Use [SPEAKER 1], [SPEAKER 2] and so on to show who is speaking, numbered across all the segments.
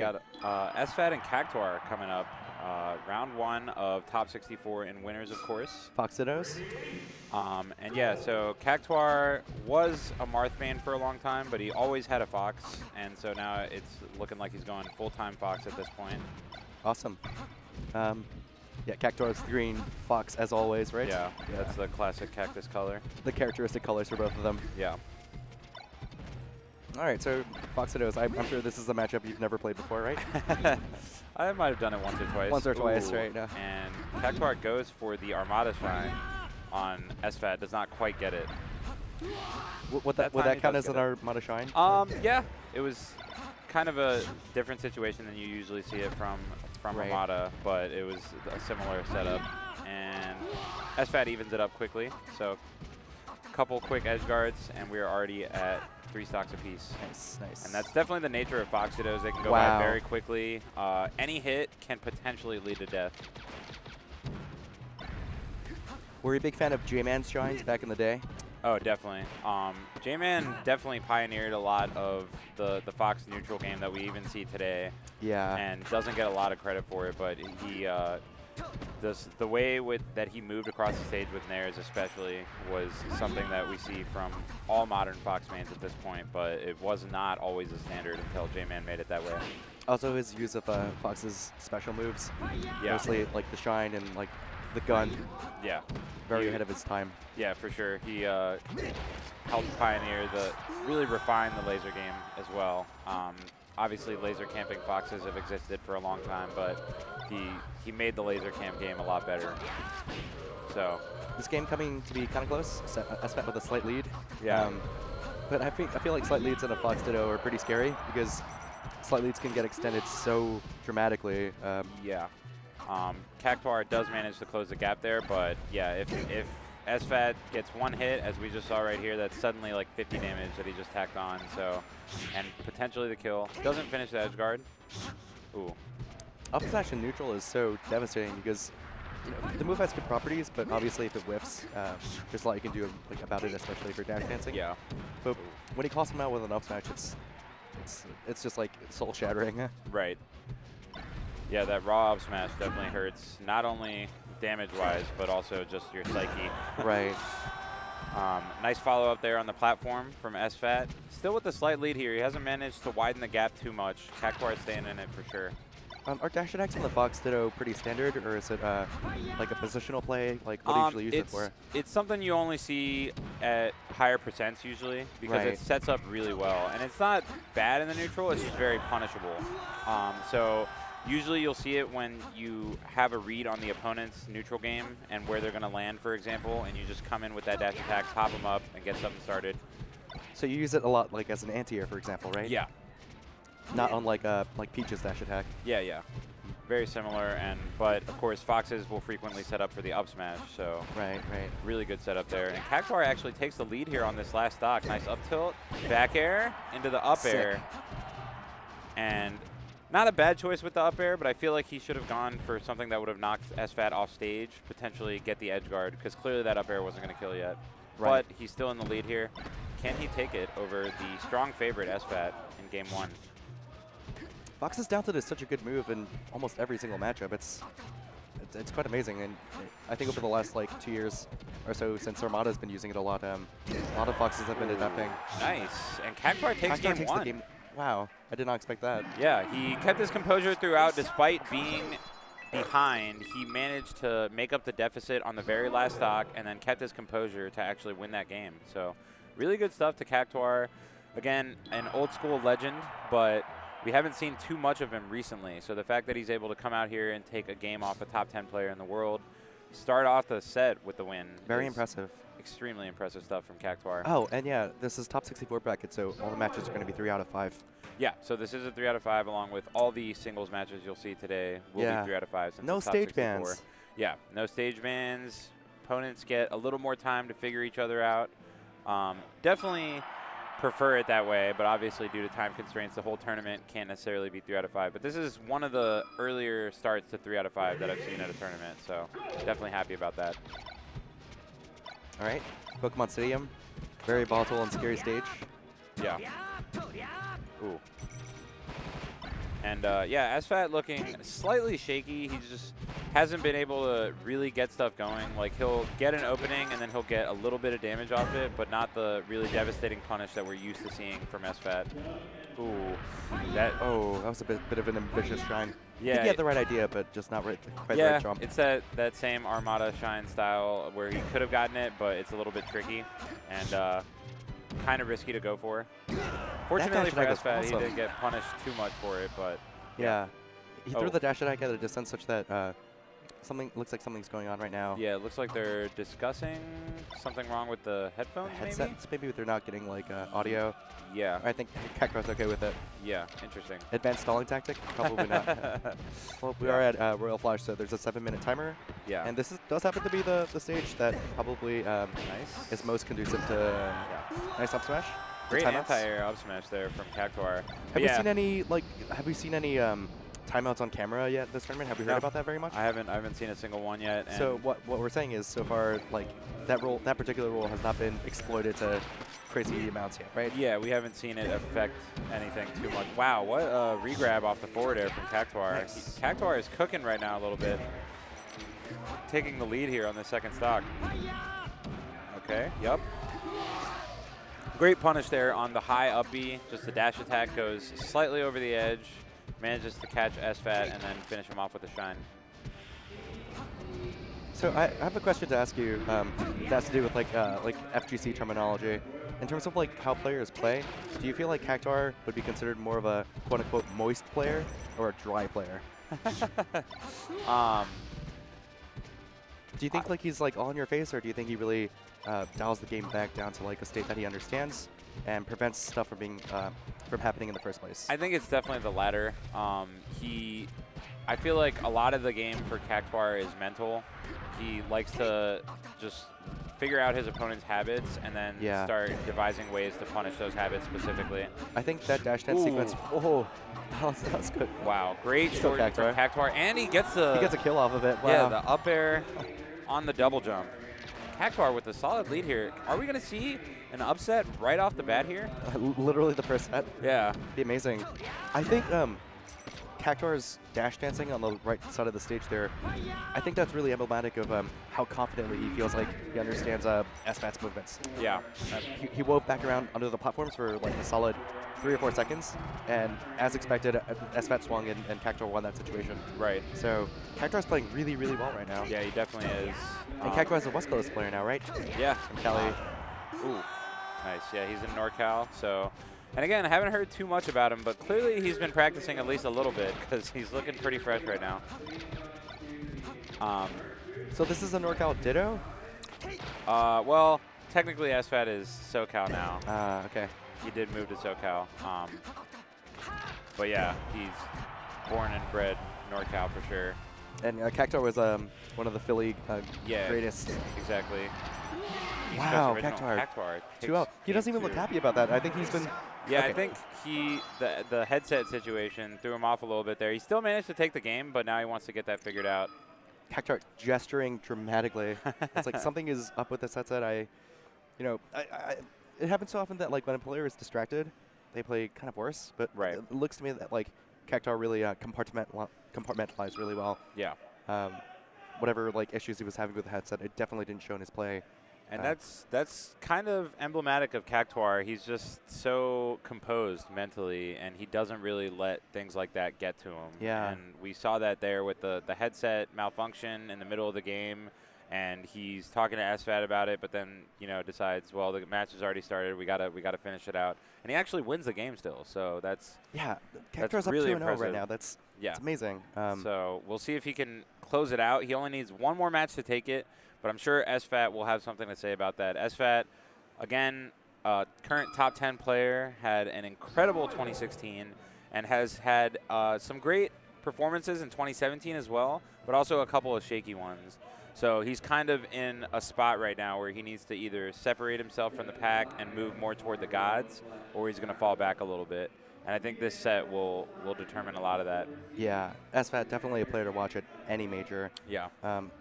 [SPEAKER 1] got SFAT and Cactuar coming up. Round 1 of top 64 in winners, of course.
[SPEAKER 2] Foxitos.
[SPEAKER 1] And yeah, so Cactuar was a Marth main for a long time, but he always had a Fox, and so now it's looking like he's going full-time Fox at this point.
[SPEAKER 2] Awesome. Yeah, Cactuar's green, Fox as always, right?
[SPEAKER 1] Yeah, that's the classic cactus color.
[SPEAKER 2] The characteristic colors for both of them.
[SPEAKER 1] Yeah.
[SPEAKER 2] All right, so Foxitos, I'm sure this is a matchup you've never played before, right?
[SPEAKER 1] I might have done it once or twice.
[SPEAKER 2] Once or twice, right? No.
[SPEAKER 1] And Cactuar goes for the Armada Shine on SFAT, does not quite get it.
[SPEAKER 2] Would that count as an Armada Shine?
[SPEAKER 1] Yeah, it was kind of a different situation than you usually see it from
[SPEAKER 2] right.
[SPEAKER 1] Armada, but it was a similar setup. And SFAT evens it up quickly, so a couple quick edge guards, and we're already at 3 stocks apiece.
[SPEAKER 2] Nice, nice.
[SPEAKER 1] And that's definitely the nature of Foxitos. They can go
[SPEAKER 2] wow.
[SPEAKER 1] by very quickly. Any hit can potentially lead to death.
[SPEAKER 2] Were you a big fan of J-Man's shines back in the day?
[SPEAKER 1] Oh, definitely. J-Man definitely pioneered a lot of the Fox neutral game that we even see today.
[SPEAKER 2] Yeah.
[SPEAKER 1] And doesn't get a lot of credit for it, but he the way that he moved across the stage with Nairs especially was something that we see from all modern Fox mains at this point, but it was not always a standard until J-Man made it that way.
[SPEAKER 2] Also his use of Fox's special moves.
[SPEAKER 1] Yeah.
[SPEAKER 2] Mostly like the shine and like the gun.
[SPEAKER 1] Yeah.
[SPEAKER 2] Very ahead of his time.
[SPEAKER 1] Yeah, for sure. He helped pioneer really refine the laser game as well. Obviously, laser camping Foxes have existed for a long time, but he made the laser camp game a lot better. So
[SPEAKER 2] this game coming to be kind of close. SFAT with a slight lead.
[SPEAKER 1] Yeah.
[SPEAKER 2] But I feel like slight leads in a Fox Ditto are pretty scary because slight leads can get extended so dramatically.
[SPEAKER 1] Yeah. Cactuar does manage to close the gap there, but yeah, if SFAT gets one hit, as we just saw right here, that's suddenly like 50 damage that he just tacked on, so, and potentially the kill. Doesn't finish the edge guard. Ooh.
[SPEAKER 2] Up smash in neutral is so devastating because the move has good properties, but obviously if it whiffs, there's a lot you can do about it, especially for dash dancing.
[SPEAKER 1] Yeah.
[SPEAKER 2] But when he calls him out with an up smash, it's just like soul shattering.
[SPEAKER 1] Right. Yeah, that raw up smash definitely hurts, not only damage-wise, but also just your psyche.
[SPEAKER 2] Right.
[SPEAKER 1] Nice follow-up there on the platform from SFAT. Still with the slight lead here. He hasn't managed to widen the gap too much. Cactuar is staying in it for sure.
[SPEAKER 2] Are dash attacks in the Fox Ditto pretty standard, or is it like a positional play? Like, what do you usually use it for? It's
[SPEAKER 1] something you only see at higher percents usually, because it sets up really well. And it's not bad in the neutral, it's just very punishable. So usually you'll see it when you have a read on the opponent's neutral game and where they're going to land, for example, and you just come in with that dash attack, pop them up, and get something started.
[SPEAKER 2] So you use it a lot like as an anti-air, for example, right?
[SPEAKER 1] Yeah.
[SPEAKER 2] Not unlike like Peach's dash attack.
[SPEAKER 1] Yeah, yeah. Very similar, but of course Foxes will frequently set up for the up smash, so
[SPEAKER 2] right.
[SPEAKER 1] Really good setup there. And Cactuar actually takes the lead here on this last stock. Nice up tilt, back air into the up air. And not a bad choice with the up air, but I feel like he should have gone for something that would have knocked SFAT off stage, potentially get the edge guard, because clearly that up air wasn't going to kill yet. Right. But he's still in the lead here. Can he take it over the strong favorite SFAT in game 1?
[SPEAKER 2] Fox's down tilt is such a good move in almost every single matchup. It's quite amazing, and I think over the last like 2 years or so since Armada's been using it a lot of Foxes have been adapting.
[SPEAKER 1] Nice, and Cactuar takes game 1.
[SPEAKER 2] Wow, I did not expect that.
[SPEAKER 1] Yeah, he kept his composure throughout despite being behind. He managed to make up the deficit on the very last stock and then kept his composure to actually win that game. So really good stuff to Cactuar. Again, an old school legend, but we haven't seen too much of him recently. So the fact that he's able to come out here and take a game off a top 10 player in the world, start off the set with the win.
[SPEAKER 2] Very impressive.
[SPEAKER 1] Extremely impressive stuff from Cactuar.
[SPEAKER 2] Oh, and yeah, this is top 64 bracket, so all the matches are going to be 3 out of 5.
[SPEAKER 1] Yeah, so this is a 3 out of 5, along with all the singles matches you'll see today will be 3 out of 5. Since
[SPEAKER 2] no stage bans.
[SPEAKER 1] Yeah, no stage bans. Opponents get a little more time to figure each other out. Definitely prefer it that way, but obviously due to time constraints, the whole tournament can't necessarily be 3 out of 5. But this is one of the earlier starts to 3 out of 5 that I've seen at a tournament, so definitely happy about that.
[SPEAKER 2] All right, Pokemon Stadium, very volatile and scary stage.
[SPEAKER 1] Yeah. Ooh. And yeah, SFAT looking slightly shaky. He just hasn't been able to really get stuff going. Like, he'll get an opening and then he'll get a little bit of damage off it, but not the really devastating punish that we're used to seeing from SFAT. Ooh, that
[SPEAKER 2] was a bit of an ambitious shine.
[SPEAKER 1] Yeah,
[SPEAKER 2] I think he had the right idea, but just not quite the right jump.
[SPEAKER 1] It's that same Armada shine style where he could have gotten it, but it's a little bit tricky and kind of risky to go for. Fortunately for SFAT, he didn't get punished too much for it, but
[SPEAKER 2] yeah. He threw the dash attack at a distance such that looks like something's going on right now.
[SPEAKER 1] Yeah, it looks like they're discussing something wrong with the headphones,
[SPEAKER 2] headsets. Maybe they're not getting like audio.
[SPEAKER 1] Yeah.
[SPEAKER 2] I think Cactuar's okay with it.
[SPEAKER 1] Yeah, interesting.
[SPEAKER 2] Advanced stalling tactic? Probably not. Well, we are at Royal Flush, so there's a 7-minute timer.
[SPEAKER 1] Yeah.
[SPEAKER 2] And this does happen to be the stage that probably is most conducive to nice up smash.
[SPEAKER 1] Great anti-air up smash there from Cactuar.
[SPEAKER 2] Have we seen any timeouts on camera yet this tournament? Have we heard about that very much?
[SPEAKER 1] I haven't seen a single one yet. And
[SPEAKER 2] so what we're saying is, so far, like that particular rule has not been exploited to crazy amounts yet, right?
[SPEAKER 1] Yeah, we haven't seen it affect anything too much. Wow, what a regrab off the forward air from Cactuar.
[SPEAKER 2] Nice.
[SPEAKER 1] Cactuar is cooking right now a little bit, taking the lead here on the second stock. Okay, yep. Great punish there on the high up B. Just the dash attack goes slightly over the edge, manages to catch SFAT, and then finish him off with a shine.
[SPEAKER 2] So I have a question to ask you that has to do with like FGC terminology. In terms of like how players play, do you feel like Cactuar would be considered more of a quote-unquote moist player or a dry player? Do you think like he's like all in your face, or do you think he really dials the game back down to like a state that he understands and prevents stuff from being from happening in the first place?
[SPEAKER 1] I think it's definitely the latter. I feel like a lot of the game for Cactuar is mental. He likes to just figure out his opponent's habits and then start devising ways to punish those habits specifically.
[SPEAKER 2] I think that dash 10 sequence. Oh, that's good.
[SPEAKER 1] Wow, great short from Cactuar, and he gets a
[SPEAKER 2] kill off of it. Wow.
[SPEAKER 1] Yeah, the up air on the double jump. Cactuar with a solid lead here. Are we going to see an upset right off the bat here?
[SPEAKER 2] Literally the first set.
[SPEAKER 1] Yeah.
[SPEAKER 2] Be amazing. I think Cactuar's dash dancing on the right side of the stage there, I think that's really emblematic of how confidently he feels like he understands SFAT's movements.
[SPEAKER 1] Yeah.
[SPEAKER 2] He wove back around under the platforms for like a solid 3 or 4 seconds, and as expected, SFAT swung and Cactuar won that situation.
[SPEAKER 1] Right.
[SPEAKER 2] So Cactuar's playing really, really well right now.
[SPEAKER 1] Yeah, he definitely is.
[SPEAKER 2] And Cactuar's a West Coast player now, right?
[SPEAKER 1] Yeah.
[SPEAKER 2] From Cali.
[SPEAKER 1] Ooh. Nice. Yeah, he's in NorCal, so... And again, I haven't heard too much about him, but clearly he's been practicing at least a little bit because he's looking pretty fresh right now.
[SPEAKER 2] So this is a NorCal ditto?
[SPEAKER 1] Well, technically SFAT is SoCal now.
[SPEAKER 2] Okay.
[SPEAKER 1] He did move to SoCal. But yeah, he's born and bred NorCal for sure.
[SPEAKER 2] And Cactuar was one of the Philly greatest.
[SPEAKER 1] Exactly.
[SPEAKER 2] Wow, Cactuar. 2-0. He doesn't even look happy about that. I think he's been...
[SPEAKER 1] Yeah, okay. I think the headset situation threw him off a little bit there. He still managed to take the game, but now he wants to get that figured out.
[SPEAKER 2] Cactuar gesturing dramatically. It's like something is up with this headset. It happens so often that like when a player is distracted, they play kind of worse. But it looks to me that like Cactuar really compartmentalized really well.
[SPEAKER 1] Yeah.
[SPEAKER 2] Whatever like issues he was having with the headset, it definitely didn't show in his play.
[SPEAKER 1] And that's kind of emblematic of Cactuar. He's just so composed mentally, and he doesn't really let things like that get to him.
[SPEAKER 2] Yeah.
[SPEAKER 1] And we saw that there with the headset malfunction in the middle of the game, and he's talking to SFAT about it, but then decides, well, the match has already started. We gotta finish it out, and he actually wins the game still. So that's
[SPEAKER 2] Cactuar's
[SPEAKER 1] really
[SPEAKER 2] up 2-0 right now. That's amazing.
[SPEAKER 1] So we'll see if he can close it out. He only needs one more match to take it. But I'm sure SFAT will have something to say about that. SFAT, again, current top 10 player, had an incredible 2016 and has had some great performances in 2017 as well, but also a couple of shaky ones. So he's kind of in a spot right now where he needs to either separate himself from the pack and move more toward the gods, or he's going to fall back a little bit. And I think this set will determine a lot of that. Yeah,
[SPEAKER 2] SFAT definitely a player to watch at any major.
[SPEAKER 1] Yeah.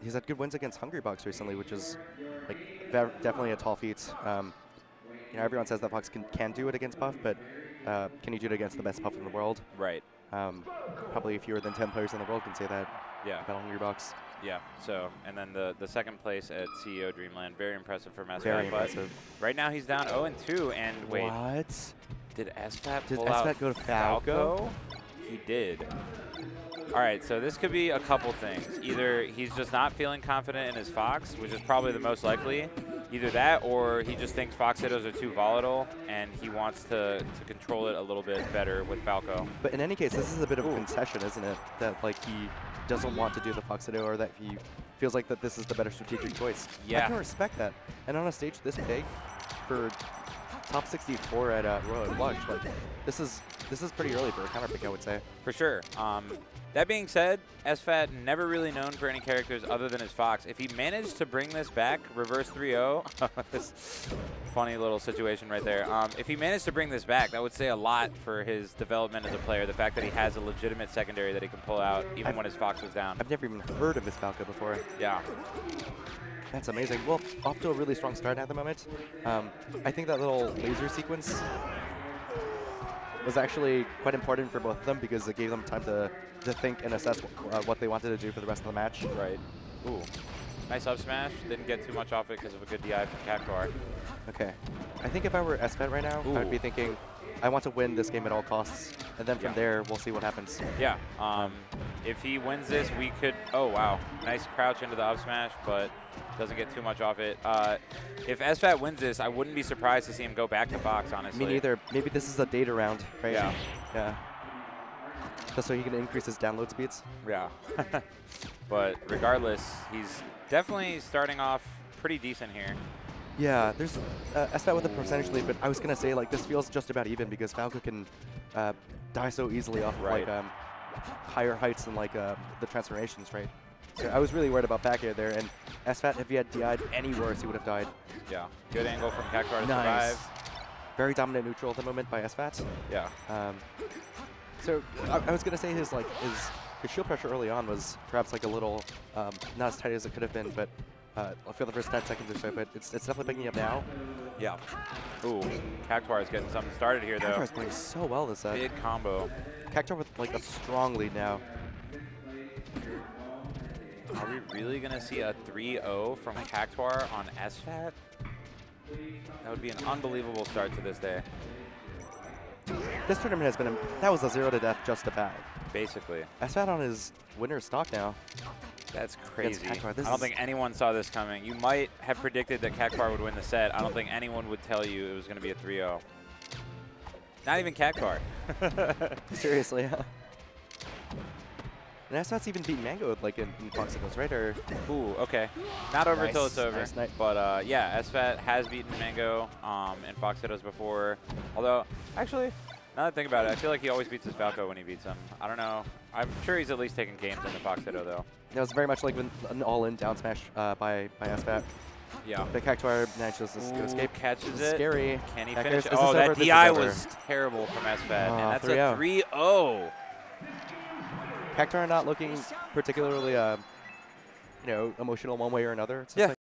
[SPEAKER 2] He's had good wins against Hungrybox recently, which is like definitely a tall feat. Everyone says that Fox can do it against Puff, but can you do it against the best Puff in the world?
[SPEAKER 1] Right.
[SPEAKER 2] Probably fewer than 10 players in the world can say that.
[SPEAKER 1] Yeah.
[SPEAKER 2] Battle in Gearbox.
[SPEAKER 1] Yeah. So, and then the second place at CEO Dreamland, very impressive for SFAT.
[SPEAKER 2] Very impressive.
[SPEAKER 1] Right now he's down 0-2, and wait.
[SPEAKER 2] What?
[SPEAKER 1] Did SFAT
[SPEAKER 2] Did
[SPEAKER 1] pull
[SPEAKER 2] SFAT
[SPEAKER 1] out
[SPEAKER 2] go to Falco?
[SPEAKER 1] He did. All right, so this could be a couple things. Either he's just not feeling confident in his Fox, which is probably the most likely. Either that, or he just thinks Fox Dittos are too volatile, and he wants to control it a little bit better with Falco.
[SPEAKER 2] But in any case, this is a bit of a concession, isn't it? That like he doesn't want to do the Fox Ditto, or that he feels like that this is the better strategic choice.
[SPEAKER 1] Yeah.
[SPEAKER 2] I can respect that. And on a stage this big, for top 64 at Royal Flush, like this is pretty early for a counterpick, I would say.
[SPEAKER 1] For sure. That being said, SFAT never really known for any characters other than his Fox. If he managed to bring this back, reverse 3-0, this funny little situation right there. If he managed to bring this back, that would say a lot for his development as a player, the fact that he has a legitimate secondary that he can pull out even when his Fox was down.
[SPEAKER 2] I've never even heard of his Falco before.
[SPEAKER 1] Yeah.
[SPEAKER 2] That's amazing. Well, off to a really strong start at the moment. I think that little laser sequence was actually quite important for both of them because it gave them time to think and assess what they wanted to do for the rest of the match.
[SPEAKER 1] Right. Ooh. Nice up smash. Didn't get too much off it because of a good DI from Cactuar.
[SPEAKER 2] Okay. I think if I were SFAT right now, I would be thinking, I want to win this game at all costs. And then from there, we'll see what happens.
[SPEAKER 1] Yeah. If he wins this, we could... Oh, wow. Nice crouch into the up smash, but doesn't get too much off it. If SFAT wins this, I wouldn't be surprised to see him go back to Fox, honestly.
[SPEAKER 2] Me neither. Maybe this is a data round, right?
[SPEAKER 1] Yeah.
[SPEAKER 2] Yeah. Just so he can increase his download speeds.
[SPEAKER 1] Yeah. But regardless, he's definitely starting off pretty decent here.
[SPEAKER 2] Yeah, there's SFAT with a percentage lead, but I was going to say, like, this feels just about even because Falco can die so easily off of, like, higher heights and, like, the transformations, right? So I was really worried about back air there, and SFAT, if he had DI'd any worse, he would have died.
[SPEAKER 1] Yeah. Good angle from Cactuar to survive.
[SPEAKER 2] Very dominant neutral at the moment by SFAT.
[SPEAKER 1] Yeah.
[SPEAKER 2] So I was going to say his shield pressure early on was perhaps like a little not as tight as it could have been, but for the first 10 seconds or so, but it's definitely picking up now.
[SPEAKER 1] Yeah. Ooh, Cactuar is getting something started here, though.
[SPEAKER 2] Cactuar is playing so well this set.
[SPEAKER 1] Big combo.
[SPEAKER 2] Cactuar with like a strong lead now.
[SPEAKER 1] Are we really going to see a 3-0 from Cactuar on SFAT? That would be an unbelievable start to this day.
[SPEAKER 2] This tournament has been that was a 0-to-death just about.
[SPEAKER 1] Basically.
[SPEAKER 2] SFAT on his winner's stock now.
[SPEAKER 1] That's crazy. I
[SPEAKER 2] Cactuar,
[SPEAKER 1] don't think anyone saw this coming. You might have predicted that Cactuar would win the set. I don't think anyone would tell you it was going to be a 3-0. Not even Cactuar.
[SPEAKER 2] Seriously, huh? And SFAT's even beat Mango like in Fox Dittos, right? Or
[SPEAKER 1] ooh, okay. Not over until it's over.
[SPEAKER 2] Nice.
[SPEAKER 1] But yeah, SFAT has beaten Mango in Fox Dittos before. Although, actually, now that I think about it, I feel like he always beats his Falco when he beats him. I don't know. I'm sure he's at least taken games in the Fox Ditto, though.
[SPEAKER 2] That was very much like an all-in down smash by SFAT.
[SPEAKER 1] Yeah.
[SPEAKER 2] The Cactuar manages to escape.
[SPEAKER 1] Catches
[SPEAKER 2] it. Scary.
[SPEAKER 1] Can he finish? Oh, that DI was terrible from SFAT. And that's a 3-0.
[SPEAKER 2] Cactuar not looking particularly, emotional one way or another. It's just like